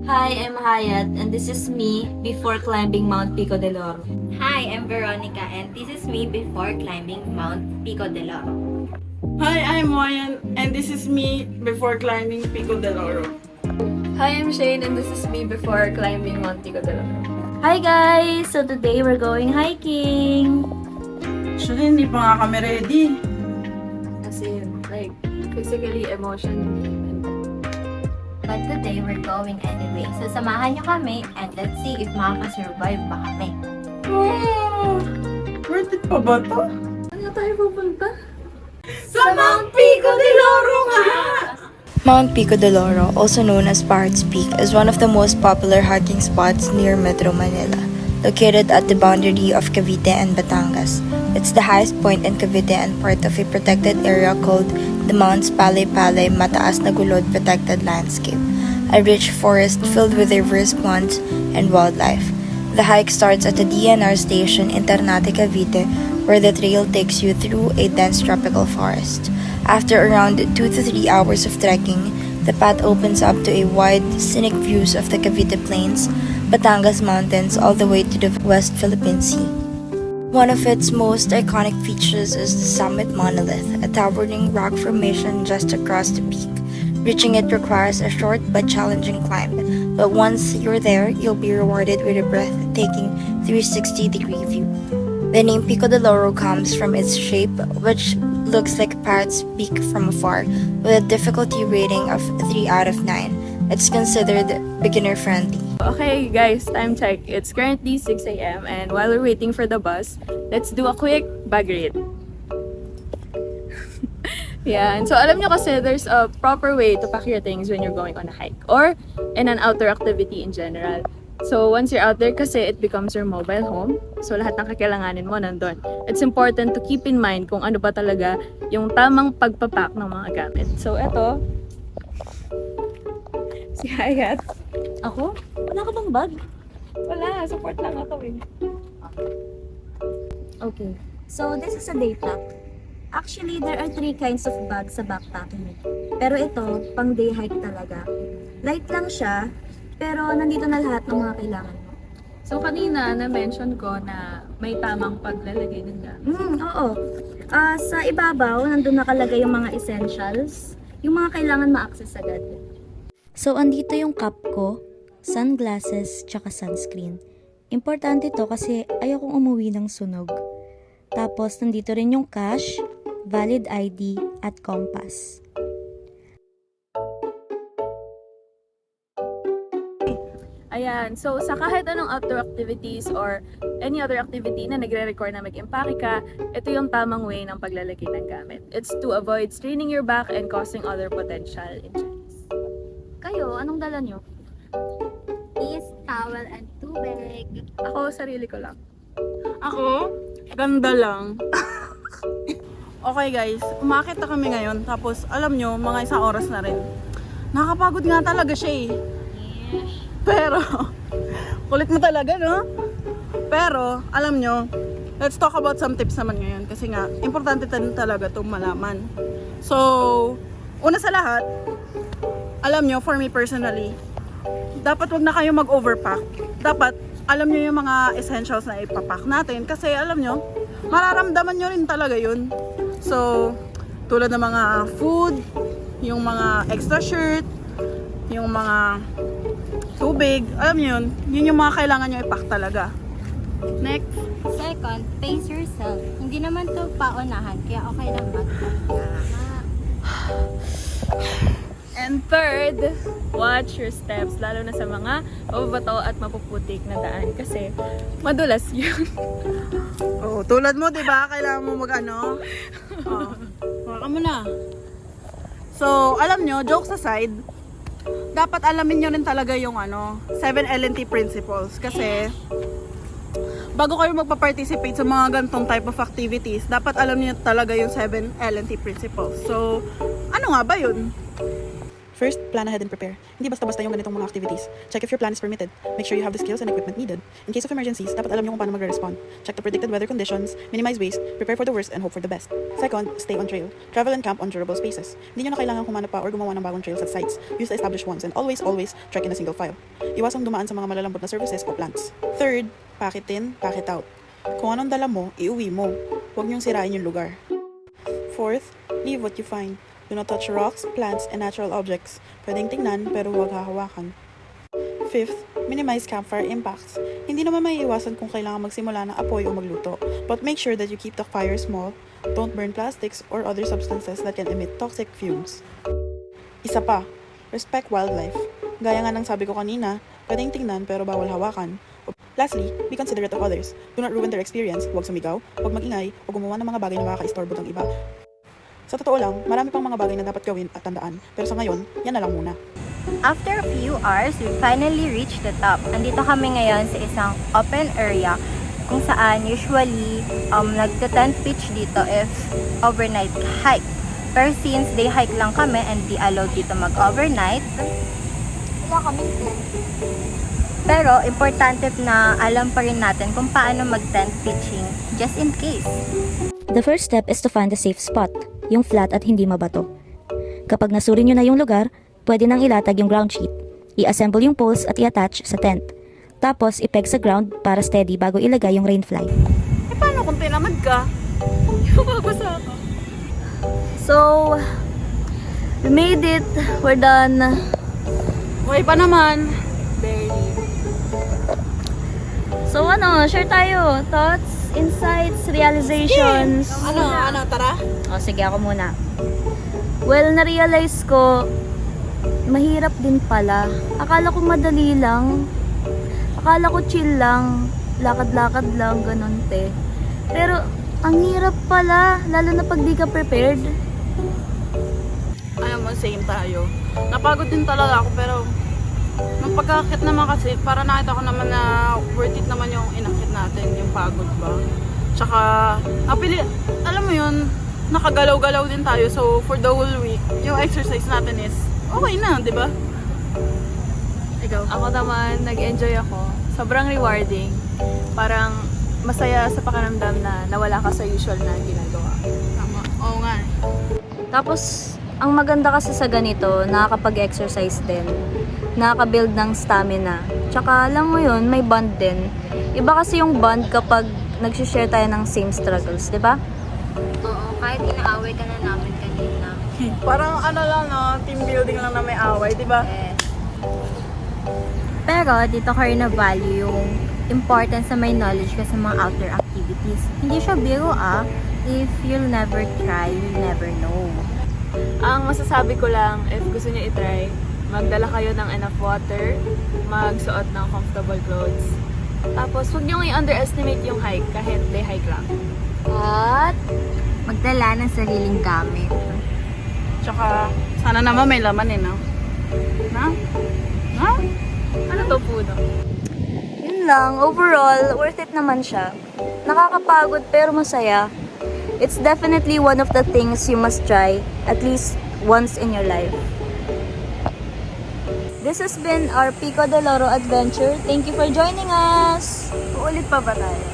Hi, I'm Hayat, and this is me before climbing Mount Pico del Oro. Hi, I'm Veronica and this is me before climbing Mount Pico del Oro. Hi, I'm Wayan, and this is me before climbing Pico del Oro. Hi, I'm Shane and this is me before climbing Mount Pico del Oro. Hi guys! So today we're going hiking! Actually, hindi pa nga kami ready. As in, like, physically, emotionally, and But today we're going anyway. So samahan niyo kami and let's see if makaka-survive ba kami. Wow! Worth it pa ba to? saan tayo pupunta? Sa Mount Pico del Oro nga! Mount Pico del Oro, also known as Pirates Peak, is one of the most popular hiking spots near Metro Manila, located at the boundary of Cavite and Batangas. It's the highest point in Cavite and part of a protected area called the Mounts Palay-Palay Mataas na Gulod Protected Landscape, a rich forest filled with diverse plants and wildlife. The hike starts at the DNR station in Ternate, Cavite, where the trail takes you through a dense tropical forest. After around 2 to 3 hours of trekking, the path opens up to a wide, scenic views of the Cavite Plains, Batangas Mountains, all the way to the West Philippine Sea. One of its most iconic features is the Summit Monolith, a towering rock formation just across the peak. Reaching it requires a short but challenging climb, but once you're there, you'll be rewarded with a breathtaking 360-degree view. The name Pico del Oro comes from its shape, which looks like a parrot's beak from afar, with a difficulty rating of 3 out of 9. It's considered beginner-friendly. Okay, guys, time check. It's currently 6 a.m. and while we're waiting for the bus, let's do a quick bag read. Yeah, and so alam nyo kasi there's a proper way to pack your things when you're going on a hike or in an outdoor activity in general. So once you're out there kasi it becomes your mobile home. So lahat ng kakailanganin mo nandun. It's important to keep in mind kung ano ba talaga yung tamang pagpapak ng mga gamit. So eto, si Hayat. Ako? Wala ka bang bag? Wala, support lang ako eh. Okay. So this is a day pack. Actually, there are 3 kinds of bags sa backpacking. Pero ito, pang day hike talaga. Light lang siya, pero nandito na lahat ng mga kailangan mo. So kanina na-mention ko na may tamang paglalagay ng gamit. Oo. Sa ibabaw, nandun nakalagay yung mga essentials, yung mga kailangan ma-access agad. So, andito yung cup ko, sunglasses, tsaka sunscreen. Importante to kasi ayokong umuwi ng sunog. Tapos, nandito rin yung cash, valid ID, at compass. Ayan, so sa kahit anong outdoor activities or any other activity na nagre-require na mag-empake ka, ito yung tamang way ng paglalagay ng gamit. It's to avoid straining your back and causing other potential injuries. Kayo, anong dala nyo? Is towel and tubig. Ako, sarili ko lang. Ako, ganda lang. Okay guys, umakit na kami ngayon. Tapos, alam nyo, mga isang oras na rin. Nakakapagod nga talaga siya eh. Pero, kulit mo talaga, no? Pero, alam nyo, let's talk about some tips naman ngayon. Kasi nga, importante talaga itong malaman. So, una sa lahat, alam nyo, for me personally, dapat wag na kayo mag-overpack. Dapat, alam nyo yung mga essentials na ipapack natin. Kasi, alam nyo, mararamdaman nyo rin talaga yun. So, tulad ng mga food, yung mga extra shirt, yung mga tubig, alam nyo yun yung mga kailangan nyo ipack talaga. Next. Second, pace yourself. Hindi naman to paunahan, kaya okay lang And third, watch your steps, lalo na sa mga mababato at mapuputik na daan kasi madulas yun. Oh, tulad mo, 'di ba? Kailangan mo mag-ano? Oh. Baka mo na. So, alam nyo, jokes aside, dapat alamin nyo rin talaga yung 7 LNT principles kasi bago kayo magpa-participate sa mga ganitong type of activities, dapat alam niyo talaga yung 7 LNT principles. So, ano nga ba yun? First, plan ahead and prepare. Hindi basta-basta yung ganitong mga activities. Check if your plan is permitted. Make sure you have the skills and equipment needed. In case of emergencies, dapat alam nyo kung paano magre-respond. Check the predicted weather conditions, minimize waste, prepare for the worst, and hope for the best. Second, stay on trail. Travel and camp on durable spaces. Hindi nyo na kailangan humanap pa or gumawa ng bagong trails at sites. Use the established ones and always trek in a single file. Iwasang dumaan sa mga malalambot na surfaces o plants. Third, pack it in, pack it out. Kung anong dala mo, iuwi mo. Huwag nyong sirain yung lugar. Fourth, leave what you find. Do not touch rocks, plants, and natural objects. Pwedeng tingnan pero huwag hahawakan. Fifth, minimize campfire impacts. Hindi naman maiiwasan kung kailangan magsimula ng apoy o magluto. But make sure that you keep the fire small. Don't burn plastics or other substances that can emit toxic fumes. Isa pa, respect wildlife. Gaya nga ng sabi ko kanina, pwedeng tingnan pero bawal hawakan. Lastly, be considerate of others. Do not ruin their experience. Huwag sumigaw, huwag magingay, o gumawa ng mga bagay na makakaistorbo ng iba. Sa totoo lang, marami pang mga bagay na dapat gawin at tandaan. Pero sa ngayon, yan na lang muna. After a few hours, we finally reached the top. Andito kami ngayon sa isang open area kung saan usually nagte-tent pitch dito if overnight hike. Pero since day hike lang kami and di allowed dito mag-overnight, Wala kaming tent. pero importante na alam pa rin natin kung paano mag-tent pitching just in case. The first step is to find a safe spot, yung flat at hindi mabato. Kapag nasuri nyo na yung lugar, pwede nang ilatag yung ground sheet. I-assemble yung poles at i-attach sa tent. Tapos, ipeg sa ground para steady bago ilagay yung rain fly. Eh paano kung tinamad ka? Mababasa ka. So, we made it. We're done. Okay pa naman. Barely. So share tayo. Thoughts, insights, realizations. Tara? O, sige ako muna. Well, na-realize ko, mahirap din pala. Akala ko madali lang. Akala ko chill lang. Lakad-lakad lang, ganun te. Pero, ang hirap pala. Lalo na pag di ka prepared. Alam mo, same tayo. Napagod din talaga ako pero nung pagkakit naman kasi, para nakita ko naman na worth it naman yung inakit natin, yung pagod ba. Tsaka, alam mo yun, nakagalaw-galaw din tayo. So, for the whole week, yung exercise natin is okay na, di ba? Ikaw? Ako naman, nag-enjoy ako. Sobrang rewarding. Parang masaya sa pakiramdam na nawala ka sa usual na ginagawa. Tama. Oo nga. Tapos, ang maganda kasi sa ganito, nakakapag-exercise din. Nakaka-build ng stamina. Tsaka, alam mo yun, may bond din. Iba kasi yung bond kapag nag-share tayo ng same struggles, di ba? Oo, kahit inaaway ka na namin kanina. Parang ano lang, no? Team building lang na may away, di ba? Pero dito ko rin na-value yung importance na may knowledge ka sa mga outdoor activities. Hindi siya biro if you'll never try, you'll never know. Ang masasabi ko lang, if gusto niyo itry, magdala kayo ng enough water, magsuot ng comfortable clothes. Tapos, huwag niyo i-underestimate yung hike kahit day hike lang. At magdala ng sariling gamit. Tsaka, sana naman may laman eh, no? Na? Na? Ano to puno? Yun lang, overall, worth it naman siya. Nakakapagod pero masaya. It's definitely one of the things you must try at least once in your life. This has been our Pico de Loro adventure. Thank you for joining us! Uulit pa ba tayo?